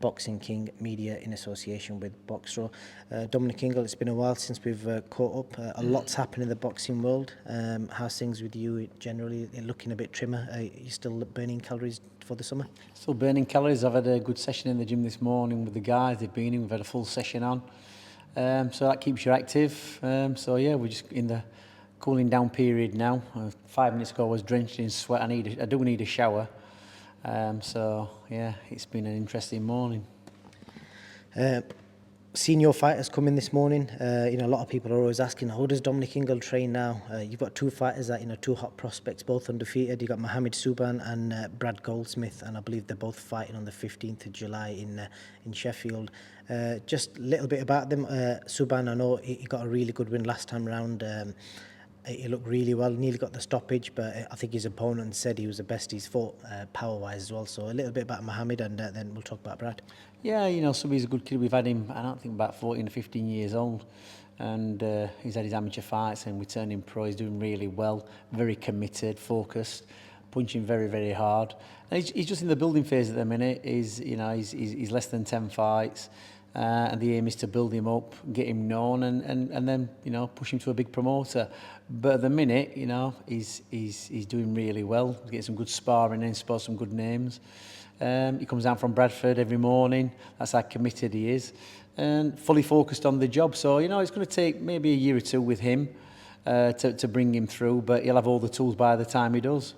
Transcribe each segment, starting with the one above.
Boxing King Media in association with Boxro. Dominic, Ingle, it's been a while since we've caught up. A lot's happened in the boxing world. How's things with you generally? You're looking a bit trimmer. Are you still burning calories for the summer? Still burning calories. I've had a good session in the gym this morning with the guys. They've been in. We've had a full session on. So that keeps you active. So yeah, we're just in the cooling down period now. 5 minutes ago I was drenched in sweat. I do need a shower. So yeah, it's been an interesting morning. Senior fighters come in this morning. A lot of people are always asking, how does Dominic Ingle train now? You've got two fighters that, two hot prospects, both undefeated. You've got Mohammed Subhan and Brad Goldsmith, and I believe they're both fighting on the 15th of July in Sheffield. Just a little bit about them. Subhan, I know he got a really good win last time round. He looked really well, nearly got the stoppage, but I think his opponent said he was the best he's fought power-wise as well. So a little bit about Mohammed, and then we'll talk about Brad. Yeah, Subby's a good kid. We've had him, I don't think, about 14 or 15 years old. And he's had his amateur fights and we turned him pro. He's doing really well, very committed, focused, punching very, very hard. And he's just in the building phase at the minute. He's less than 10 fights. And the aim is to build him up, get him known, and then push him to a big promoter. But at the minute, he's doing really well. He's getting some good sparring in, spot some good names. He comes down from Bradford every morning. That's how committed he is, and fully focused on the job. So it's going to take maybe a year or two with him to bring him through, but he'll have all the tools by the time he does.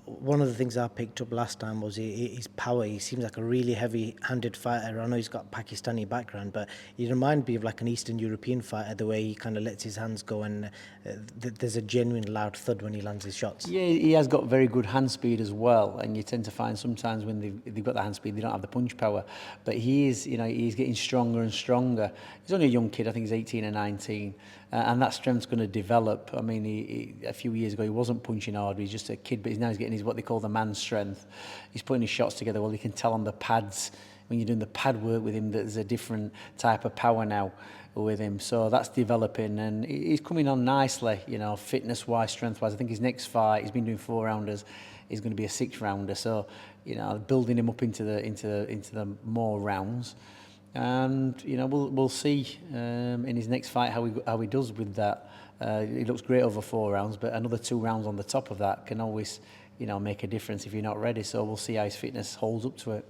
One of the things I picked up last time was his power. He seems like a really heavy-handed fighter. I know he's got Pakistani background, but he reminds me of like an Eastern European fighter, the way he kind of lets his hands go, and there's a genuine loud thud when he lands his shots. Yeah, he has got very good hand speed as well, and you tend to find sometimes when they've got the hand speed, they don't have the punch power. But he is, he's getting stronger and stronger. He's only a young kid. I think he's 18 or 19. And that strength's going to develop. I mean, a few years ago he wasn't punching hard. He's just a kid, but now he's getting what they call the man's strength. He's putting his shots together. Well, you can tell on the pads when you're doing the pad work with him that there's a different type of power now with him. So that's developing, and he's coming on nicely. Fitness-wise, strength-wise. I think his next fight, he's been doing 4-rounders. He's going to be a 6-rounder. So building him up into the more rounds. And we'll see in his next fight how he does with that. He looks great over 4 rounds, but another 2 rounds on the top of that can always make a difference if you're not ready. So we'll see how his fitness holds up to it.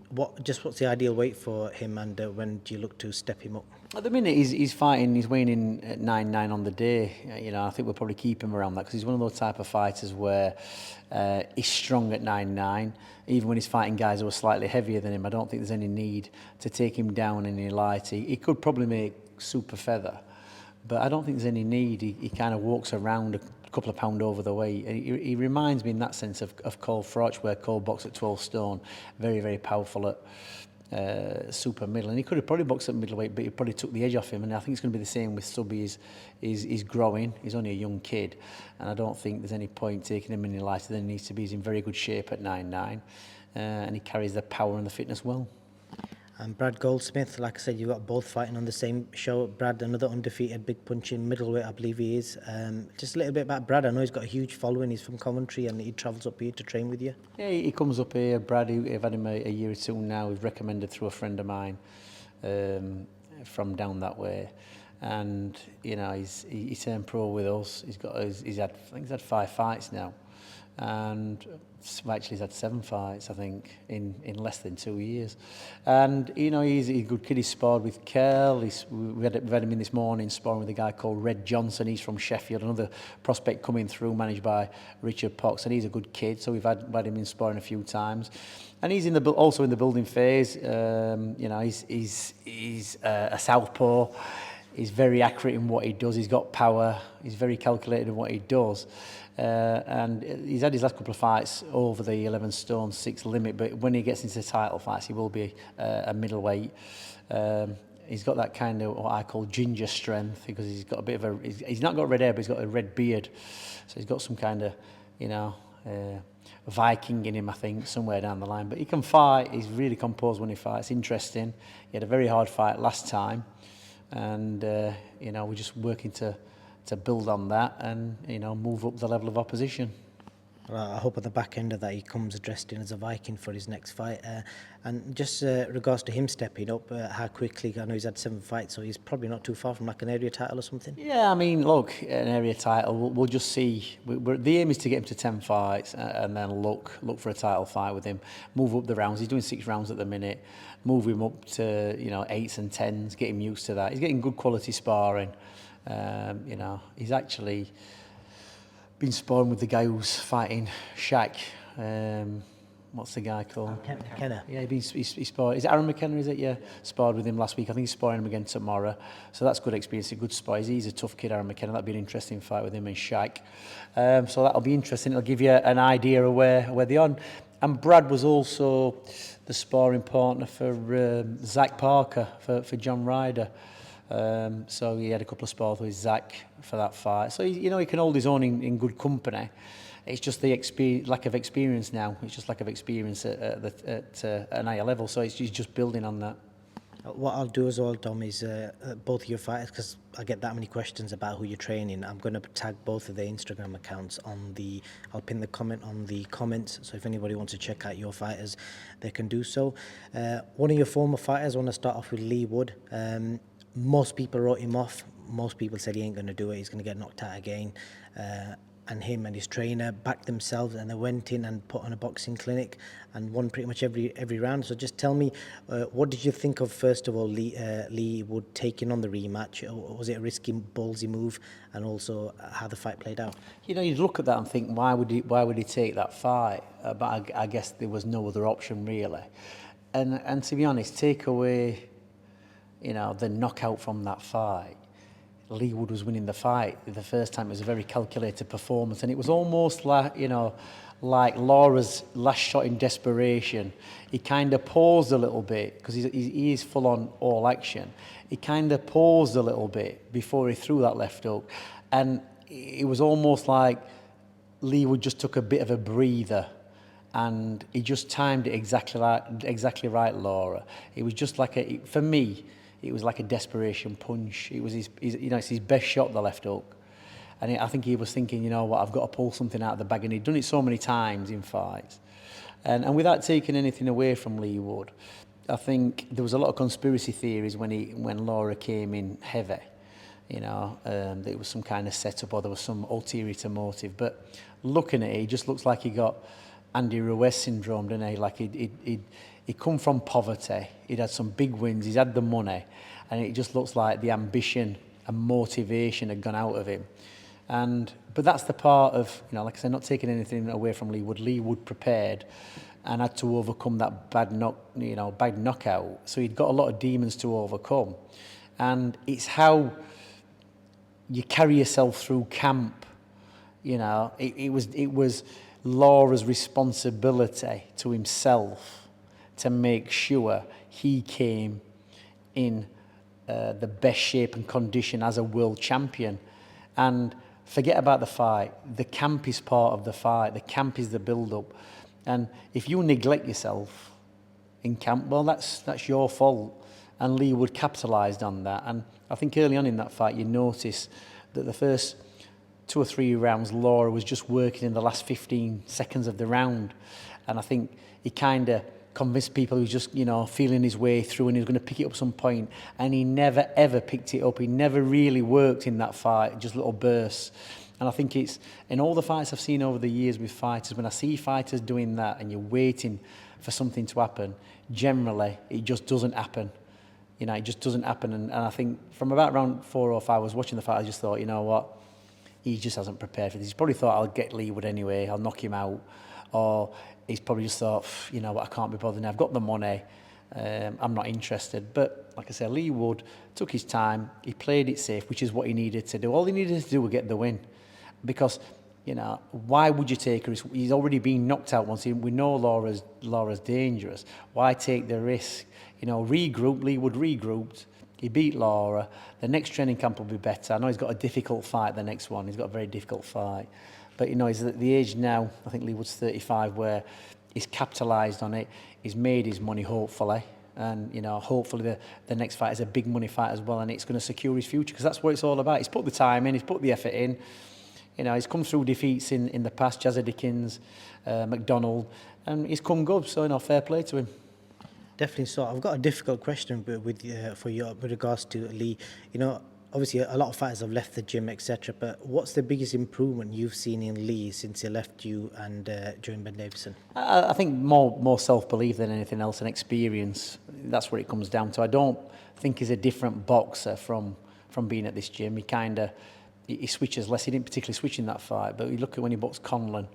What's the ideal weight for him, and when do you look to step him up? At the minute, he's fighting. He's weighing in at 9'9" on the day. I think we'll probably keep him around that because he's one of those type of fighters where he's strong at 9'9". Even when he's fighting guys who are slightly heavier than him, I don't think there's any need to take him down in any light. He could probably make super feather, but I don't think there's any need. He kind of walks around a couple of pound over the weight. He reminds me in that sense of Cole Froch, where Cole boxed at 12 stone, very, very powerful at super middle. And he could have probably boxed at middleweight, but he probably took the edge off him. And I think it's going to be the same with Subby. He's growing. He's only a young kid. And I don't think there's any point taking him any lighter than he needs to be. He's in very good shape at 9'9". And he carries the power and the fitness well. And Brad Goldsmith, like I said, you've got both fighting on the same show. Brad, another undefeated big punching middleweight, I believe he is. Just a little bit about Brad. I know he's got a huge following. He's from Coventry and he travels up here to train with you. Yeah, he comes up here. Brad, I've had him a year or two now. We've recommended through a friend of mine from down that way. And, he turned pro with us. He's had 5 fights now. And actually he's had 7 fights, I think, in less than 2 years. And he's a good kid. He's sparred with Curl. We've had him in this morning sparring with a guy called Red Johnson. He's from Sheffield, another prospect coming through, managed by Richard Pox, and he's a good kid. So we've had him in sparring a few times. And he's also in the building phase. He's a southpaw. He's very accurate in what he does. He's got power. He's very calculated in what he does. And he's had his last couple of fights over the 11 stone 6 limit, but when he gets into title fights, he will be a middleweight. He's got that kind of what I call ginger strength, because he's got a bit of he's not got red hair, but he's got a red beard, so he's got some kind of Viking in him, I think, somewhere down the line. But he can fight. He's really composed when he fights. Interesting. He had a very hard fight last time, and we're just working to build on that and move up the level of opposition. I hope at the back end of that he comes dressed in as a Viking for his next fight. And just regards to him stepping up, how quickly, I know he's had 7 fights, so he's probably not too far from like an area title or something. Yeah, I mean, look, an area title, we'll just see. The aim is to get him to 10 fights and then look for a title fight with him. Move up the rounds. He's doing 6 rounds at the minute. Move him up to 8s and 10s. Get him used to that. He's getting good quality sparring. He's actually been sparring with the guy who's fighting Shaq. What's the guy called? McKenna. Yeah, he's sparred. Is it Aaron McKenna, is it? Yeah. Sparred with him last week. I think he's sparring him again tomorrow. So that's good experience, a good spar. He's a tough kid, Aaron McKenna. That'd be an interesting fight with him and Shaq. So that'll be interesting. It'll give you an idea of where they're on. And Brad was also the sparring partner for Zach Parker, for John Ryder. So he had a couple of spars with Zach for that fight. So, he can hold his own in good company. It's just the lack of experience now. It's just lack of experience at an higher level. So he's just building on that. What I'll do as well, Dom, is both of your fighters, because I get that many questions about who you're training, I'm going to tag both of their Instagram accounts I'll pin the comment on the comments, so if anybody wants to check out your fighters, they can do so. One of your former fighters, I want to start off with Leigh Wood. Most people wrote him off. Most people said he ain't going to do it, he's going to get knocked out again. And him and his trainer backed themselves, and they went in and put on a boxing clinic and won pretty much every round. So just tell me, what did you think of, first of all, Leigh Wood taking on the rematch? Was it a risky, ballsy move? And also how the fight played out? You'd look at that and think, why would he take that fight? But I guess there was no other option really. And to be honest, take away, the knockout from that fight, Leigh Wood was winning the fight. The first time it was a very calculated performance, and it was almost like Lara's last shot in desperation. He kind of paused a little bit because he is full on all action. He kind of paused a little bit before he threw that left hook, and it was almost like Leigh Wood just took a bit of a breather, and he just timed it exactly right, Lara. It was just like for me, it was like a desperation punch. It was it's his best shot, the left hook. And I think he was thinking, I've got to pull something out of the bag. And he'd done it so many times in fights. And without taking anything away from Leigh Wood, I think there was a lot of conspiracy theories when Lara came in heavy. That it was some kind of setup or there was some ulterior motive. But looking at it, he just looks like he got Andy Ruiz syndrome, didn't he? Like he'd come from poverty, he'd had some big wins, he's had the money, and it just looks like the ambition and motivation had gone out of him. But that's the part of, like I said, not taking anything away from Leigh Wood. Leigh Wood prepared and had to overcome that bad knockout. So he'd got a lot of demons to overcome. And it's how you carry yourself through camp. It was Lara's responsibility to himself to make sure he came in the best shape and condition as a world champion. And forget about the fight. The camp is part of the fight. The camp is the build-up. And if you neglect yourself in camp, well, that's your fault. And Leigh Wood capitalised on that. And I think early on in that fight, you notice that the first 2 or 3 rounds, Lara was just working in the last 15 seconds of the round. And I think he kind of convinced people he was just, feeling his way through and he was going to pick it up some point. And he never, ever picked it up. He never really worked in that fight, just little bursts. And I think it's, in all the fights I've seen over the years with fighters, when I see fighters doing that and you're waiting for something to happen, generally, it just doesn't happen. It just doesn't happen. And I think from about round 4 or 5, I was watching the fight, I just thought, you know what? He just hasn't prepared for this. He's probably thought, I'll get Leigh Wood anyway, I'll knock him out. Or he's probably just thought, I can't be bothered now. I've got the money. I'm not interested. But like I said, Leigh Wood took his time. He played it safe, which is what he needed to do. All he needed to do was get the win. Because, why would you take a risk? He's already been knocked out once. We know Lara's dangerous. Why take the risk? Regroup. Leigh Wood regrouped. He beat Lara. The next training camp will be better. I know he's got a difficult fight, the next one. He's got a very difficult fight. But, he's at the age now, I think Leigh Wood's 35, where he's capitalised on it. He's made his money, hopefully. And, hopefully the next fight is a big money fight as well, and it's going to secure his future, because that's what it's all about. He's put the time in, he's put the effort in. You know, he's come through defeats in the past, Jazza Dickens, McDonald, and he's come good. So, you know, fair play to him. Definitely so. I've got a difficult question for you with regards to Leigh. You know, obviously a lot of fighters have left the gym, etc. But what's the biggest improvement you've seen in Leigh since he left you and joined Ben Davison? I think more self-belief than anything else, and experience. That's what it comes down to. I don't think he's a different boxer from being at this gym. He switches less. He didn't particularly switch in that fight, but you look at when he boxed Conlon,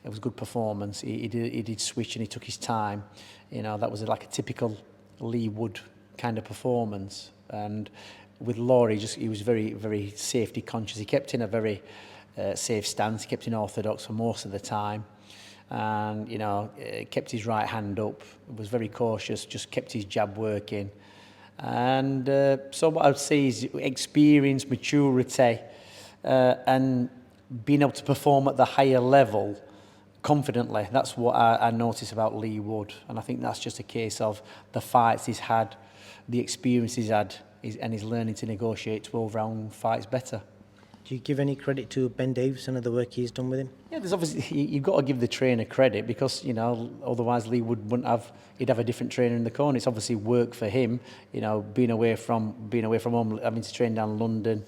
it was a good performance. He did switch and he took his time. You know, that was like a typical Leigh Wood kind of performance. And with Lara, he was very, very safety conscious. He kept in a very safe stance. He kept in orthodox for most of the time. And, you know, kept his right hand up, was very cautious, just kept his jab working. And so what I would say is experience, maturity, and being able to perform at the higher level confidently. That's what I notice about Leigh Wood. And I think that's just a case of the fights he's had, the experience he's had, and he's learning to negotiate 12-round fights better. Do you give any credit to Ben Davison and the work he's done with him? Yeah, there's obviously, you've got to give the trainer credit because, you know, otherwise Leigh Wood he'd have a different trainer in the corner. It's obviously work for him, you know, being away from home, having to train down London.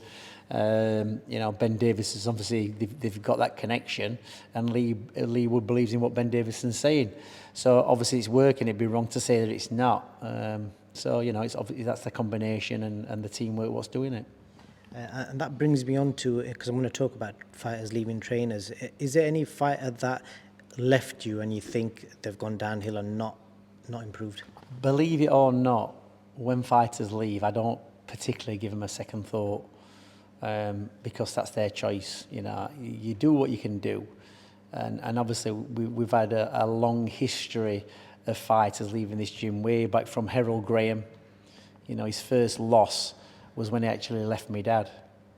You know, Ben Davison's obviously, they've got that connection, and Leigh Wood believes in what Ben Davison's saying. So obviously it's working. It'd be wrong to say that it's not. So, you know, it's obviously that's the combination and the teamwork what's doing it. And that brings me on to, because I'm going to talk about fighters leaving trainers. Is there any fighter that left you and you think they've gone downhill and not improved? Believe it or not, when fighters leave, I don't particularly give them a second thought, because that's their choice. You know, you do what you can do, and obviously we've had a long history of fighters leaving this gym way back from Harold Graham. You know, his first loss was when he actually left my dad,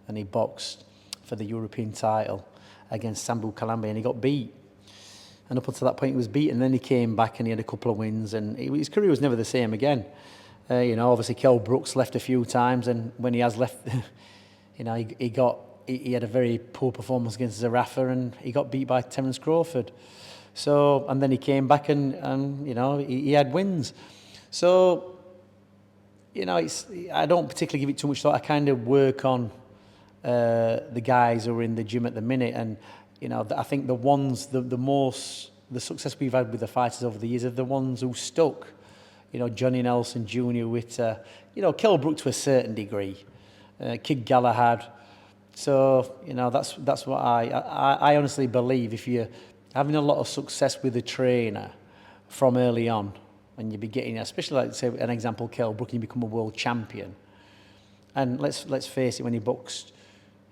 and he boxed for the European title against Sambu Kalambi, and he got beat. And up until that point, he was beaten. Then he came back and he had a couple of wins, and his career was never the same again. You know, obviously, Kell Brooks left a few times, and when he has left, you know, he had a very poor performance against Zarafa, and he got beat by Terence Crawford. So, and then he came back and you know, he had wins. So, you know, I don't particularly give it too much thought. I kind of work on the guys who are in the gym at the minute, and you know, I think the success we've had with the fighters over the years are the ones who stuck. You know, Johnny Nelson Jr. with, you know, Kell Brook to a certain degree, Kid Galahad. So, you know, that's what I honestly believe. If you're having a lot of success with a trainer from early on, and you be getting, especially like say an example, Kell Brook, you become a world champion. And let's face it, when he boxed,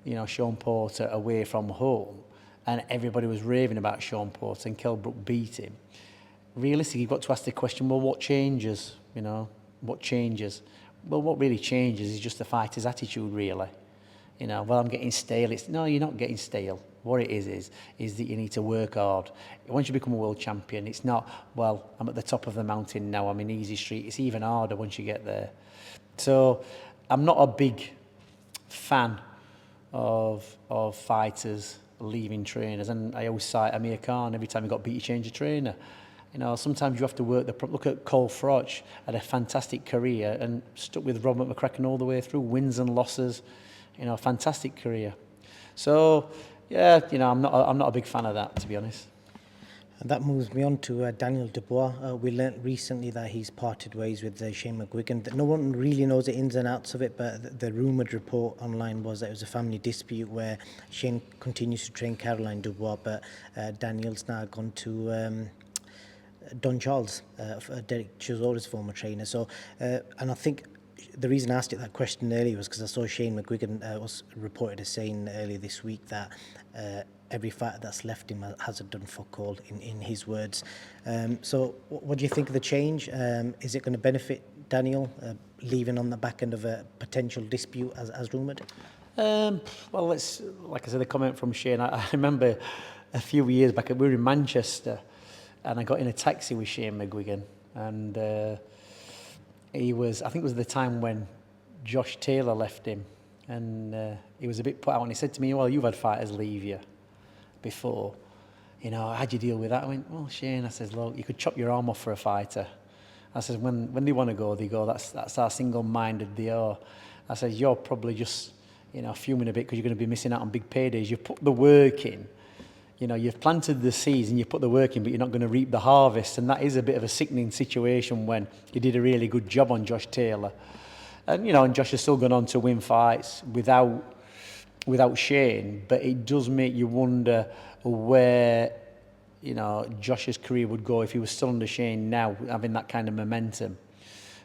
you know, Sean Porter away from home, and everybody was raving about Sean Porter, and Kell Brook beat him. Realistically, you've got to ask the question, well, what changes? You know, what changes? Well, what really changes is just the fighter's attitude, really. You know, well, I'm getting stale. No, you're not getting stale. What it is that you need to work hard. Once you become a world champion, it's not, well, I'm at the top of the mountain now, I'm in easy street. It's even harder once you get there. So I'm not a big fan of fighters leaving trainers, and I always cite Amir Khan. Every time he got beat, he changed a trainer. You know, sometimes you have to work look at Cole Froch, had a fantastic career and stuck with Robert McCracken all the way through, wins and losses. You know, fantastic career. So, yeah, you know, I'm not a big fan of that, to be honest. And that moves me on to Daniel Dubois. We learnt recently that he's parted ways with Shane McGuigan. No one really knows the ins and outs of it, but the rumoured report online was that it was a family dispute where Shane continues to train Caroline Dubois, but Daniel's now gone to Don Charles, Derek Chisora's former trainer. So, and I think the reason I asked you that question earlier was because I saw Shane McGuigan was reported as saying earlier this week that every fighter that's left him hasn't done fuck all, in his words. So what do you think of the change? Is it going to benefit Daniel leaving on the back end of a potential dispute as rumoured? Well, like I said, the comment from Shane, I remember a few years back, we were in Manchester, and I got in a taxi with Shane McGuigan, and he was, I think it was the time when Josh Taylor left him, And he was a bit put out, and he said to me, well, you've had fighters leave you before. You know, how'd you deal with that? I went, well, Shane, I says, look, you could chop your arm off for a fighter. I says, when they want to go, they go. That's how single-minded they are. I says, you're probably just, you know, fuming a bit because you're going to be missing out on big paydays. You've put the work in. You know, you've planted the seeds and you put the work in, but you're not going to reap the harvest. And that is a bit of a sickening situation when you did a really good job on Josh Taylor. And, you know, and Josh has still gone on to win fights without Shane. But it does make you wonder where, you know, Josh's career would go if he was still under Shane now, having that kind of momentum.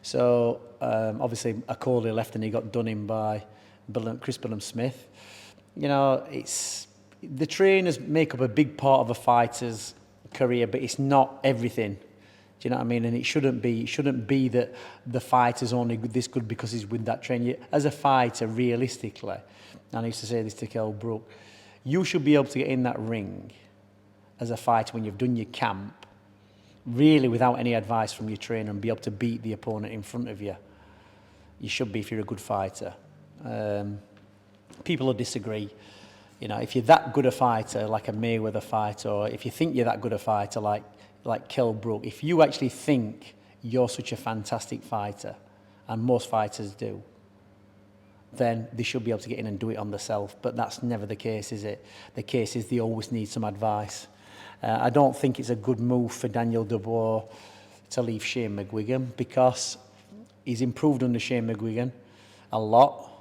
So, obviously, Akoli left and he got done in by Chris Billum-Smith. You know, the trainers make up a big part of a fighter's career, but it's not everything. Do you know what I mean? And it shouldn't be that the fighter's only this good because he's with that trainer. As a fighter, realistically, and I used to say this to Kell Brook, you should be able to get in that ring as a fighter when you've done your camp, really without any advice from your trainer, and be able to beat the opponent in front of you. You should be if you're a good fighter. People will disagree. You know, if you're that good a fighter, like a Mayweather fighter, or if you think you're that good a fighter, like Kell Brook, if you actually think you're such a fantastic fighter, and most fighters do, then they should be able to get in and do it on themselves. But that's never the case, is it? The case is they always need some advice. I don't think it's a good move for Daniel Dubois to leave Shane McGuigan, because he's improved under Shane McGuigan a lot.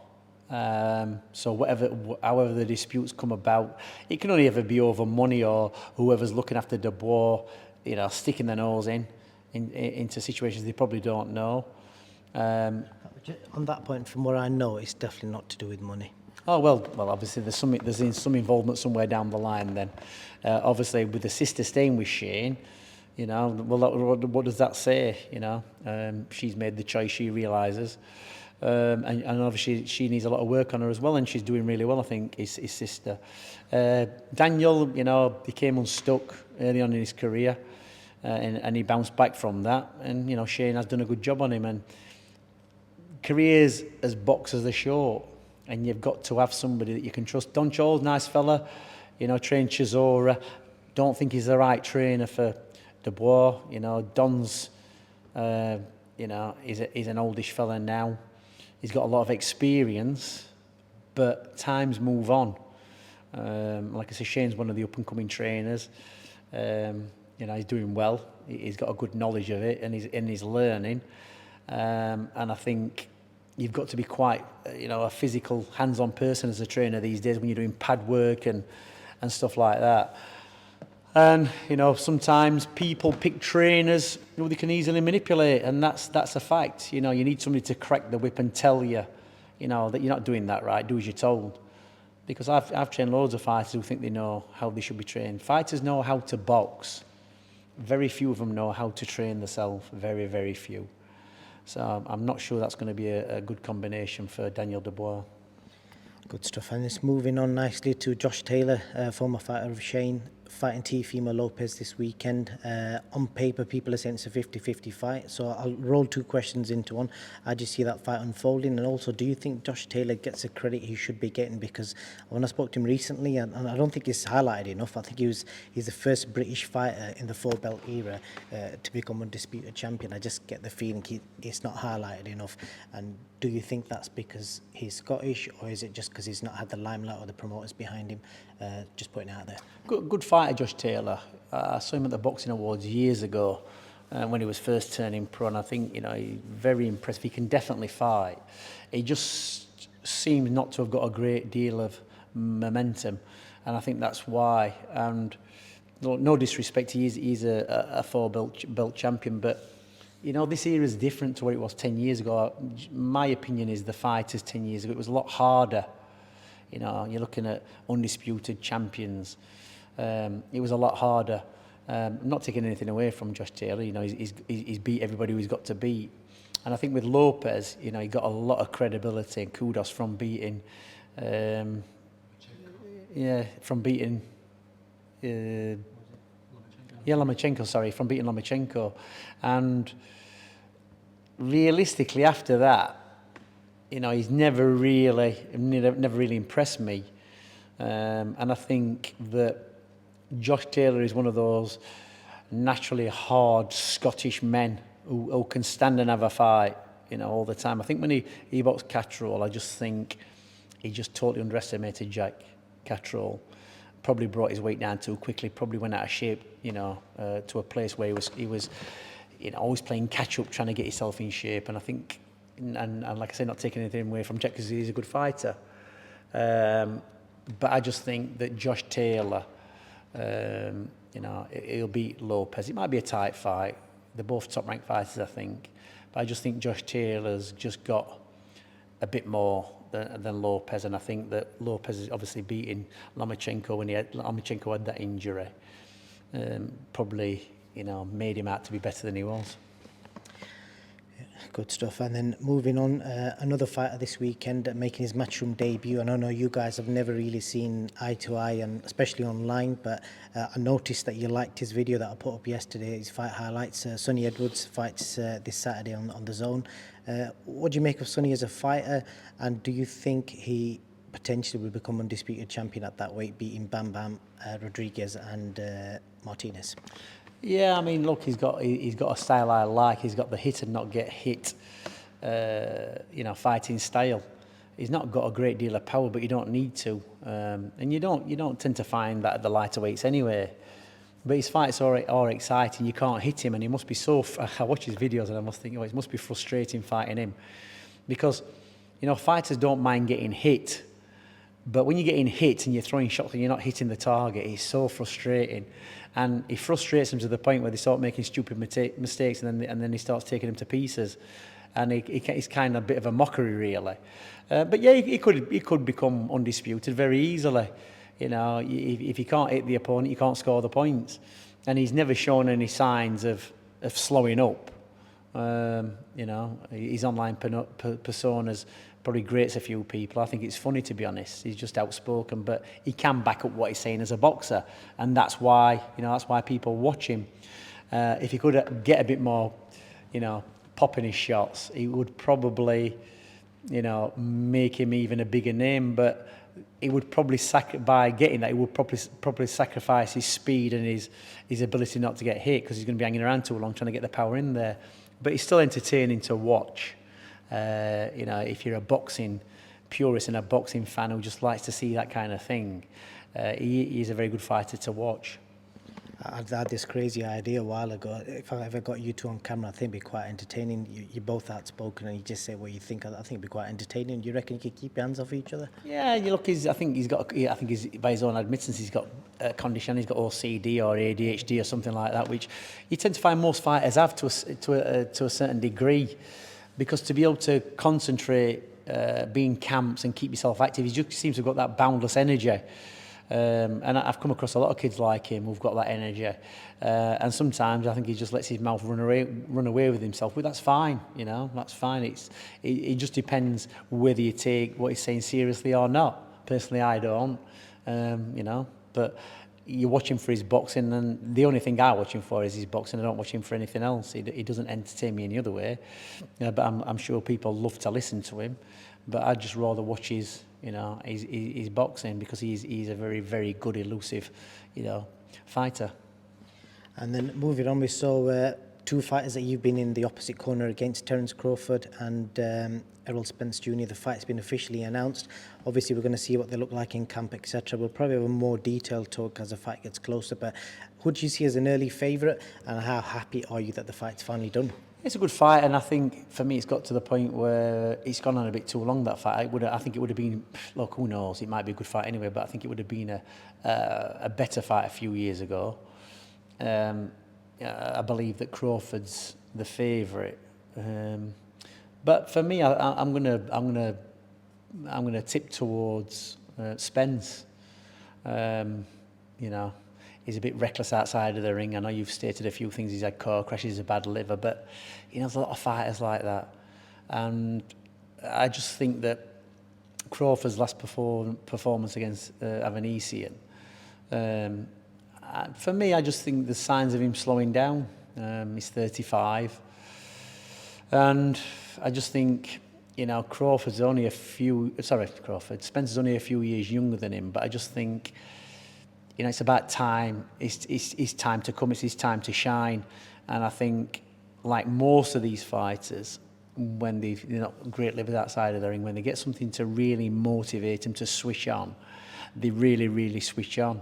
So however the disputes come about, it can only ever be over money or whoever's looking after Dubois, you know, sticking their nose into situations they probably don't know. On that point, from what I know, it's definitely not to do with money. Oh well, obviously there's some involvement somewhere down the line. Then, obviously with the sister staying with Shane, you know, well, what does that say? You know, she's made the choice she realises. And obviously she needs a lot of work on her as well, and she's doing really well, I think, his sister. Daniel, you know, became unstuck early on in his career, and he bounced back from that. And, you know, Shane has done a good job on him. And careers as boxers are short, and you've got to have somebody that you can trust. Don Chole's nice fella, you know, trained Chisora. Don't think he's the right trainer for Dubois. You know, Don's, you know, he's an oldish fella now. He's got a lot of experience, but times move on. Like I say, Shane's one of the up-and-coming trainers. You know, he's doing well. He's got a good knowledge of it, and he's learning. And I think you've got to be quite, you know, a physical, hands-on person as a trainer these days when you're doing pad work and stuff like that. And, you know, sometimes people pick trainers who they can easily manipulate, and that's a fact. You know, you need somebody to crack the whip and tell you, you know, that you're not doing that right, do as you're told. Because I've trained loads of fighters who think they know how they should be trained. Fighters know how to box. Very few of them know how to train themselves, very, very few. So I'm not sure that's going to be a good combination for Daniel Dubois. Good stuff. And it's moving on nicely to Josh Taylor, former fighter of Shane, fighting Teofimo Lopez this weekend. On paper, people are saying it's a 50-50 fight. So I'll roll two questions into one. How do you see that fight unfolding? And also, do you think Josh Taylor gets the credit he should be getting? Because when I spoke to him recently, and I don't think it's highlighted enough, I think he's the first British fighter in the four-belt era to become undisputed champion. I just get the feeling it's not highlighted enough. And do you think that's because he's Scottish, or is it just because he's not had the limelight or the promoters behind him? Just putting it out there. Good fighter, Josh Taylor. I saw him at the Boxing Awards years ago when he was first turning pro, and I think, you know, he's very impressive. He can definitely fight. He just seems not to have got a great deal of momentum, and I think that's why. And no disrespect, he's a four-belt champion, but you know, this era is different to what it was 10 years ago. My opinion is the fighters 10 years ago, it was a lot harder. You know, you're looking at undisputed champions. It was a lot harder. I'm not taking anything away from Josh Taylor. You know, he's beat everybody who he's got to beat. And I think with Lopez, you know, he got a lot of credibility and kudos from beating, Lomachenko. And realistically, after that, you know, he's never really impressed me. And I think that Josh Taylor is one of those naturally hard Scottish men who can stand and have a fight, you know, all the time. I think when he boxed Catterall, I just think he just totally underestimated Jack Catterall. Probably brought his weight down too quickly. Probably went out of shape, you know, to a place where he was, you know, always playing catch up, trying to get himself in shape. And I think, and like I say, not taking anything away from Jack because he's a good fighter. But I just think that Josh Taylor, you know, he'll beat Lopez. It might be a tight fight. They're both top-ranked fighters, I think. But I just think Josh Taylor's just got a bit more than Lopez, and I think that Lopez is obviously beating Lomachenko when Lomachenko had that injury. Probably, you know, made him out to be better than he was. Good stuff. And then moving on, another fighter this weekend making his Matchroom debut. And I know you guys have never really seen eye to eye, and especially online, but I noticed that you liked his video that I put up yesterday, his fight highlights. Sonny Edwards fights this Saturday on the Zone. What do you make of Sonny as a fighter, and do you think he potentially will become undisputed champion at that weight, beating Bam Bam, Rodriguez and Martinez? Yeah, I mean, look, he's got a style I like. He's got the hit and not get hit, you know, fighting style. He's not got a great deal of power, but you don't need to, and you don't tend to find that at the lighter weights anyway. But his fights are exciting. You can't hit him, and he must be so. I watch his videos and I must think, oh, it must be frustrating fighting him, because, you know, fighters don't mind getting hit. But when you're getting hit and you're throwing shots and you're not hitting the target, it's so frustrating. And it frustrates them to the point where they start making stupid mistakes, and then he starts taking them to pieces. And it's kind of a bit of a mockery, really. But yeah, he could become undisputed very easily. You know, if you can't hit the opponent, you can't score the points. And he's never shown any signs of slowing up. You know, his online personas probably grates a few people. I think it's funny, to be honest. He's just outspoken, but he can back up what he's saying as a boxer, and that's why people watch him. If he could get a bit more, you know, pop in his shots, he would probably, you know, make him even a bigger name. But he would probably by getting that, he would probably sacrifice his speed and his ability not to get hit, because he's going to be hanging around too long trying to get the power in there. But he's still entertaining to watch. You know, if you're a boxing purist and a boxing fan who just likes to see that kind of thing, he's a very good fighter to watch. I had this crazy idea a while ago. If I ever got you two on camera, I think it'd be quite entertaining. You're both outspoken and you just say what you think. I think it'd be quite entertaining. Do you reckon you could keep your hands off each other? Yeah, you look. I think he's by his own admittance, he's got a condition. He's got OCD or ADHD or something like that, which you tend to find most fighters have to a certain degree. Because to be able to concentrate, be in camps and keep yourself active, he just seems to have got that boundless energy. And I've come across a lot of kids like him who've got that energy. And sometimes I think he just lets his mouth run away with himself. But that's fine, you know, that's fine. It just depends whether you take what he's saying seriously or not. Personally, I don't, you know, but you watch him for his boxing, and the only thing I watch him for is his boxing. I don't watch him for anything else. He doesn't entertain me any other way. But I'm sure people love to listen to him. But I'd just rather watch his boxing, because he's a very, very good, elusive, you know, fighter. And then moving on, we saw two fighters that you've been in the opposite corner against, Terence Crawford and Errol Spence Jr. The fight's been officially announced. Obviously, we're going to see what they look like in camp, etc. We'll probably have a more detailed talk as the fight gets closer. But who do you see as an early favourite, and how happy are you that the fight's finally done? It's a good fight, and I think for me it's got to the point where it's gone on a bit too long, that fight. I think it would have been, look, who knows, it might be a good fight anyway, but I think it would have been a better fight a few years ago. I believe that Crawford's the favourite, but for me, I'm gonna tip towards Spence. You know, he's a bit reckless outside of the ring. I know you've stated a few things. He's had car crashes, a bad liver, but you know, there's a lot of fighters like that, and I just think that Crawford's last performance against Avanesian, for me, I just think there's signs of him slowing down. He's 35, and I just think Crawford's only Spencer's only a few years younger than him, but I just think, it's about time. It's time to come. It's his time to shine. And I think, like most of these fighters, when they're not great livers outside of the ring, when they get something to really motivate them to switch on, they really, really switch on.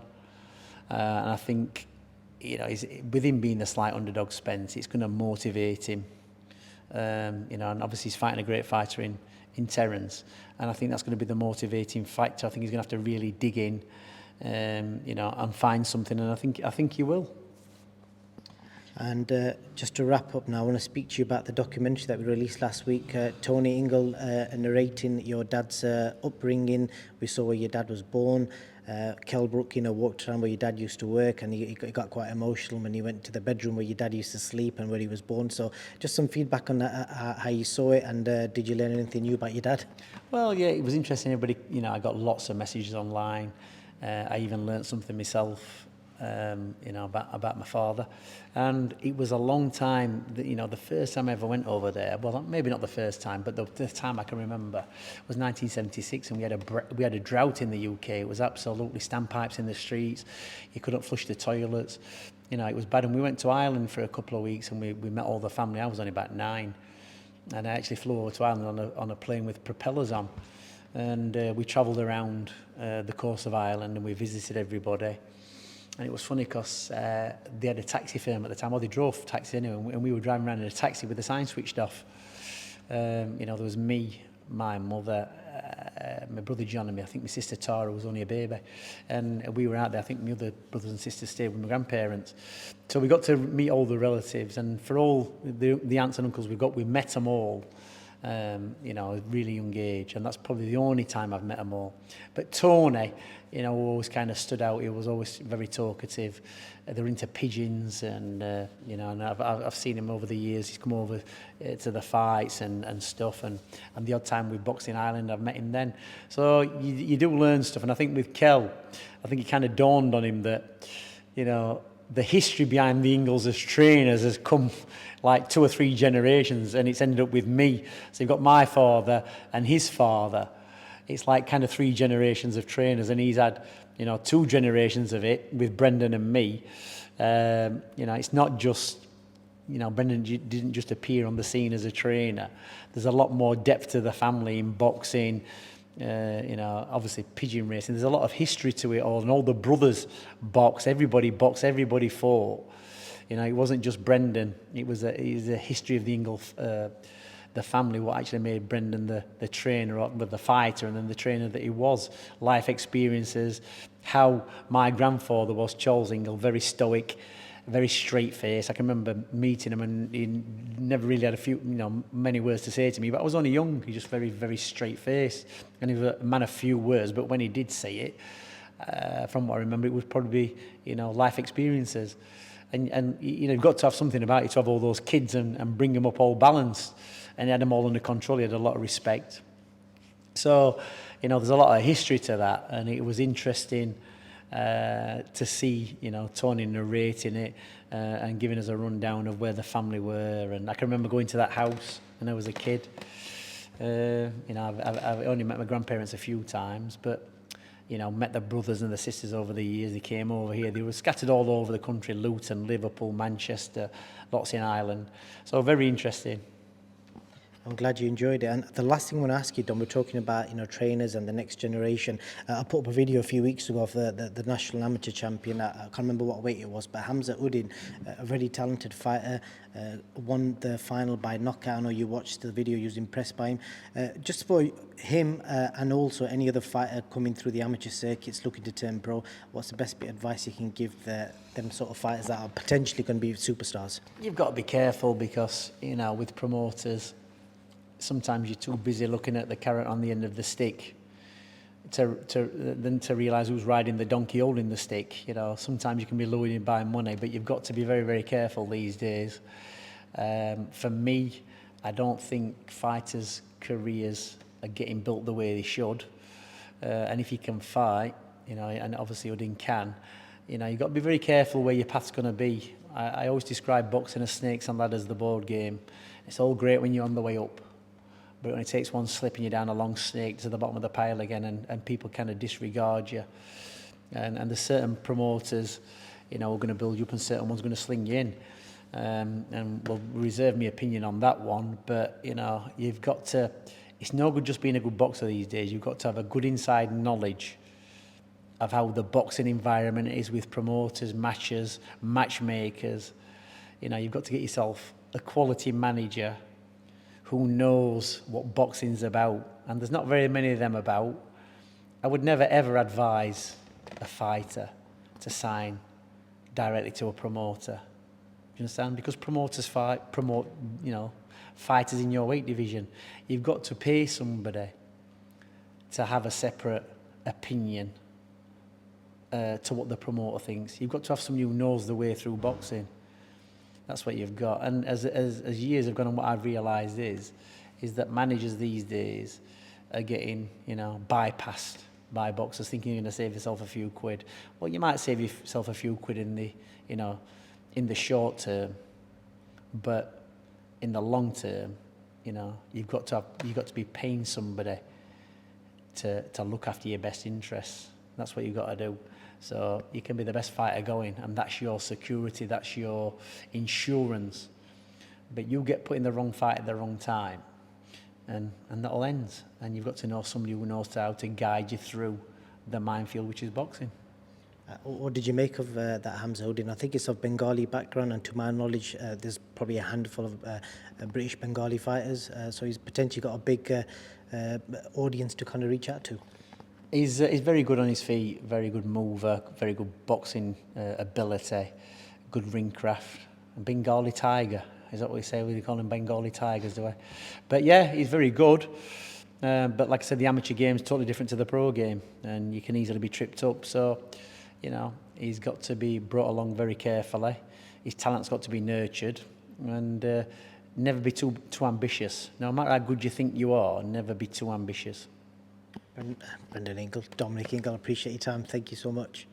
And I think, with him being the slight underdog, Spence, it's going to motivate him. And obviously he's fighting a great fighter in Terence, and I think that's going to be the motivating factor. I think he's going to have to really dig in, and find something, and I think he will. And just to wrap up now, I want to speak to you about the documentary that we released last week. Tony Ingle narrating your dad's upbringing. We saw where your dad was born. Kelbrook, walked around where your dad used to work, and he got quite emotional when he went to the bedroom where your dad used to sleep and where he was born. So just some feedback on that, how you saw it, and did you learn anything new about your dad? Well, yeah, it was interesting. Everybody, I got lots of messages online. I even learnt something myself, about my father. And it was a long time, the first time I ever went over there, well, maybe not the first time, but the time I can remember was 1976, and we had a drought in the UK. It was absolutely standpipes in the streets. You couldn't flush the toilets. It was bad. And we went to Ireland for a couple of weeks, and we met all the family. I was only about 9. And I actually flew over to Ireland on a plane with propellers on. And we travelled around the coast of Ireland, and we visited everybody. And it was funny because they had a taxi firm at the time, or they drove taxi anyway, and we were driving around in a taxi with the sign switched off. There was me, my mother, my brother John, and I think my sister Tara was only a baby. And we were out there. I think my other brothers and sisters stayed with my grandparents. So we got to meet all the relatives, and for all the aunts and uncles we met them all. At a really young age, and that's probably the only time I've met them all. But Tony, always kind of stood out. He was always very talkative. They're into pigeons, and and I've seen him over the years. He's come over to the fights and stuff, and the odd time with Boxing Ireland, I've met him then. So you do learn stuff, and I think with Kel, I think it kind of dawned on him that, the history behind the Ingles as trainers has come like 2 or 3 generations, and it's ended up with me. So you've got my father and his father. It's like kind of 3 generations of trainers, and he's had 2 generations of it with Brendan and me. It's not just Brendan didn't just appear on the scene as a trainer. There's a lot more depth to the family in boxing. Obviously pigeon racing. There's a lot of history to it all, and all the brothers boxed, everybody fought. It wasn't just Brendan. It was a history of the Ingle, the family, what actually made Brendan the trainer, or the fighter, and then the trainer that he was. Life experiences, how my grandfather was, Charles Ingle, very stoic, very straight face. I can remember meeting him, and he never really had many words to say to me, but I was only young. He just very, very straight face, and he was a man of few words, but when he did say it, from what I remember, it was probably life experiences. And you've got to have something about it to have all those kids and bring them up all balanced, and he had them all under control. He had a lot of respect. So there's a lot of history to that, and it was interesting to see Tony narrating it and giving us a rundown of where the family were. And I can remember going to that house when I was a kid. I've only met my grandparents a few times, but met the brothers and the sisters over the years. They came over here. They were scattered all over the country: Luton, Liverpool, Manchester, lots in Ireland. So very interesting. I'm glad you enjoyed it. And the last thing I want to ask you, Dom, we're talking about trainers and the next generation. I put up a video a few weeks ago of the national amateur champion. I can't remember what weight it was, but Hamza Uddin, a very talented fighter, won the final by knockout. I know you watched the video, you was impressed by him. Just for him and also any other fighter coming through the amateur circuits looking to turn pro, what's the best bit of advice you can give them sort of fighters that are potentially going to be superstars? You've got to be careful because, with promoters, sometimes you're too busy looking at the carrot on the end of the stick to realise who's riding the donkey holding the stick. Sometimes you can be lured in by money, but you've got to be very, very careful these days. For me, I don't think fighters' careers are getting built the way they should. And if you can fight, and obviously Uddin can, you've got to be very careful where your path's going to be. I always describe boxing as snakes and ladders, the board game. It's all great when you're on the way up, but it only takes one slip and you're down a long snake to the bottom of the pile again, and people kind of disregard you. And there's certain promoters, you know, are going to build you up, and certain ones going to sling you in. And we'll reserve my opinion on that one, but, you know, you've got to, it's no good just being a good boxer these days. You've got to have a good inside knowledge of how the boxing environment is with promoters, matchers, matchmakers. You know, you've got to get yourself a quality manager who knows what boxing's about, and there's not very many of them about. I would never ever advise a fighter to sign directly to a promoter. Do you understand? Because promoters promote, you know, fighters in your weight division. You've got to pay somebody to have a separate opinion to what the promoter thinks. You've got to have somebody who knows the way through boxing. That's what you've got. And as years have gone on, what I've realised is that managers these days are getting, you know, bypassed by boxers, thinking you're going to save yourself a few quid. Well, you might save yourself a few quid in the, you know, in the short term, but in the long term, you know, you've got to be paying somebody to look after your best interests. That's what you've got to do. So you can be the best fighter going, and that's your security, that's your insurance. But you get put in the wrong fight at the wrong time, and that'll end. And you've got to know somebody who knows how to guide you through the minefield, which is boxing. What did you make of that Hamza Uddin? I think it's of Bengali background, and to my knowledge, there's probably a handful of British Bengali fighters, so he's potentially got a big audience to kind of reach out to. He's very good on his feet, very good mover, very good boxing ability, good ring craft. A Bengali tiger, is that what we say? We call them Bengali tigers, do I? But yeah, he's very good. But like I said, the amateur game is totally different to the pro game, and you can easily be tripped up. So, you know, he's got to be brought along very carefully. His talent's got to be nurtured, and never be too ambitious. No matter how good you think you are, never be too ambitious. Brendan Ingle, Dominic Ingle, I appreciate your time. Thank you so much.